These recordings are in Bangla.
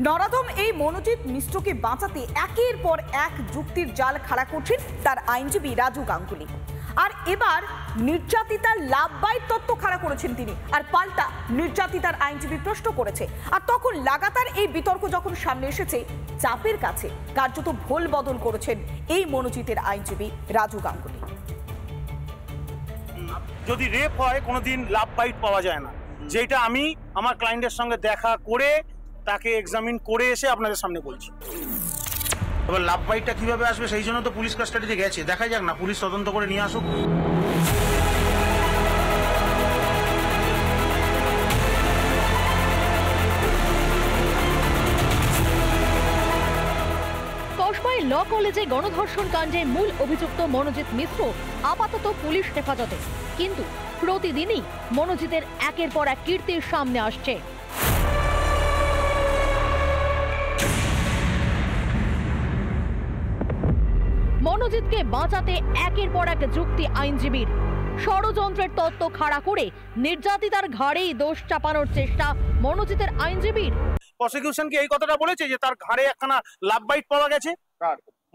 নরাধম এই মনোজিৎ মিশ্রকে বাঁচাতে একের পর এক যুক্তির জাল খাড়া করছেন তার আইনজীবী রাজু গাঙ্গুলি। আর এবার নির্যাতিতার লাভবাইট তত্ত্ব খাড়া করেছেন তিনি, আর পাল্টা নির্যাতিতার আইনজীবী প্রশ্ন করেছে। আর তখন লাগাতার এই বিতর্ক যখন সামনে এসেছে, চাপের কাছে কার্যত ভোল বদল করেছেন এই মনোজিতের আইনজীবী রাজু গাঙ্গুলি। যদি রেপ হয় কোনোদিন লাভ বাইট পাওয়া যায় না, যেটা আমি আমার ক্লায়েন্টের সঙ্গে দেখা করে তাকে এক্সামিন করে এসে আপনাদের সামনে বলছি। এবার লাভ বাইটটা কিভাবে আসবে সেই জন্য তো পুলিশ কাস্টাডিতে গেছে, দেখা যাক না, পুলিশ তদন্ত করে নিয়ে আসুক। কসবায় ল কলেজে গণধর্ষণ কাণ্ডে মূল অভিযুক্ত মনোজিৎ মিশ্র আপাতত পুলিশ হেফাজতে, কিন্তু প্রতিদিনই মনোজিতের একের পর এক কীর্তির সামনে আসছে। মনোজিৎকে বাঁচাতে একের পর এক যুক্তি আইনজীবীর, ষড়যন্ত্রের তত্ত্ব খাড়া করে নির্যাতিতার ঘাড়েই দোষ চাপানোর চেষ্টা মনোজিতের আইনজীবীর। প্রসিকিউশন কি এই কথাটা বলেছে যে তার ঘাড়ে একখানা লাভ বাইট পাওয়া গেছে?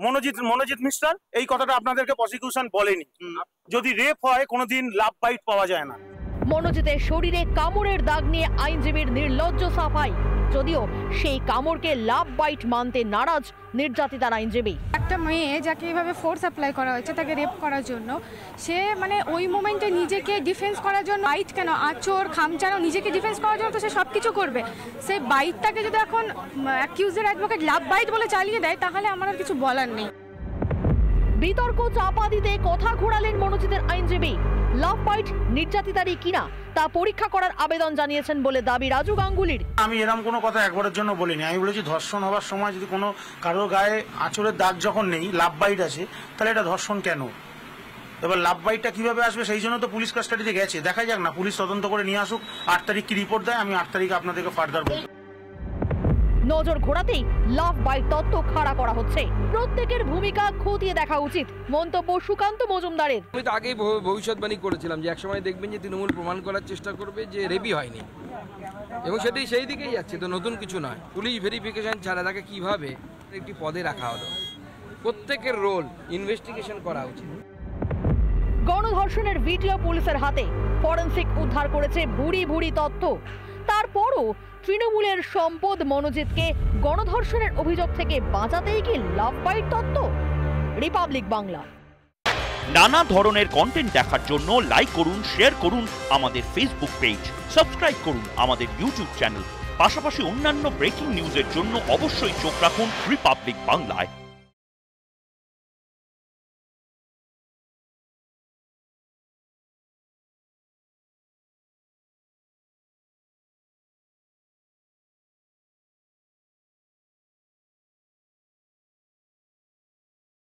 মনোজিৎ মিস্টার এই কথাটা আপনাদেরকে প্রসিকিউশন বলেনি। যদি রেপ হয় কোনোদিন লাভ বাইট পাওয়া যায় না। মনোজিতের শরীরে কামড়ের দাগ নিয়ে আইনজীবীর নির্লজ্জ সাফাই, যদিও সেই কামড়কে লাভ বাইট মানতে নারাজ নির্যাতিতার আইনজীবী। একটা মেয়ে যাকে এভাবে ফোর্স অ্যাপ্লাই করা হয়েছে তাকে রেপ করার জন্য, সে মানে ওই মোমেন্টে নিজেকে ডিফেন্স করার জন্য বাইট কেন, আঁচড় খামচানো, নিজেকে ডিফেন্স করার জন্য তো সে সব কিছু করবে। সেই বাইটটাকে যদি এখন অ্যাকিউজের অ্যাডভোকেট লাভ বাইট বলে চালিয়ে দেয়, তাহলে আমার আর কিছু বলার নেই। বিতর্ক চাপা দিতে কথা ঘোরালেন মনোজিতের আইনজীবী। লাভ বাইট নির্যাতিতারই কিনা তা পরীক্ষা করার আবেদন জানিয়েছেন বলে দাবি রাজু গাঙ্গুলির। আমি এরকম কোনো কথা একবারের জন্য বলিনি। আমি বলেছি ধর্ষণ হওয়ার সময় যদি কোনো কারোর গায়ে আঁচড়ের দাগ যখন নেই, লাভ বাইট আছে, তাহলে এটা ধর্ষণ কেন? এবার লাভ বাইটটা কিভাবে আসবে সেই জন্য তো পুলিশ কাস্টাডিতে গেছে, দেখা যাক না, পুলিশ তদন্ত করে নিয়ে আসুক। 8 তারিখ কি রিপোর্ট দেয়, আমি 8 তারিখে আপনাদেরকে ফার্দার বলবো। নজর ঘোরাতেই লাভ বাইট তত্ত্ব খাড়া করা হচ্ছে। প্রত্যেকের ভূমিকা খতিয়ে দেখা উচিত, মন্তব্য সুকান্ত মজুমদারের। আমি তো আগেই ভবিষ্যৎবাণী করেছিলাম যে একসময় দেখবেন যে তৃণমূল প্রমাণ করার চেষ্টা করবে যে রেপই হয়নি, এবং সেটাই সেই দিকেই যাচ্ছে, তো নতুন কিছু নয়। পুলিশ ভেরিফিকেশন ছাড়া তাকে কিভাবে একটি পদে রাখা হলো, প্রত্যেকের রোল ইনভেস্টিগেশন করা উচিত। গণধর্ষণের ভিডিও পুলিশের হাতে, ফরেনসিক উদ্ধার করেছে ভুরি ভুরি তথ্য। তারপরও তৃণমূলের সম্পদ মনোজিৎকে গণধর্ষণের অভিযোগ থেকে বাঁচাতেই কি লাভ বাইট তত্ত্ব? রিপাবলিক বাংলা। নানা ধরনের কন্টেন্ট দেখার জন্য লাইক করুন, শেয়ার করুন আমাদের ফেসবুক পেজ, সাবস্ক্রাইব করুন আমাদের ইউটিউব চ্যানেল। পাশাপাশি অন্যান্য ব্রেকিং নিউজের জন্য অবশ্যই চোখ রাখুন রিপাবলিক বাংলায়।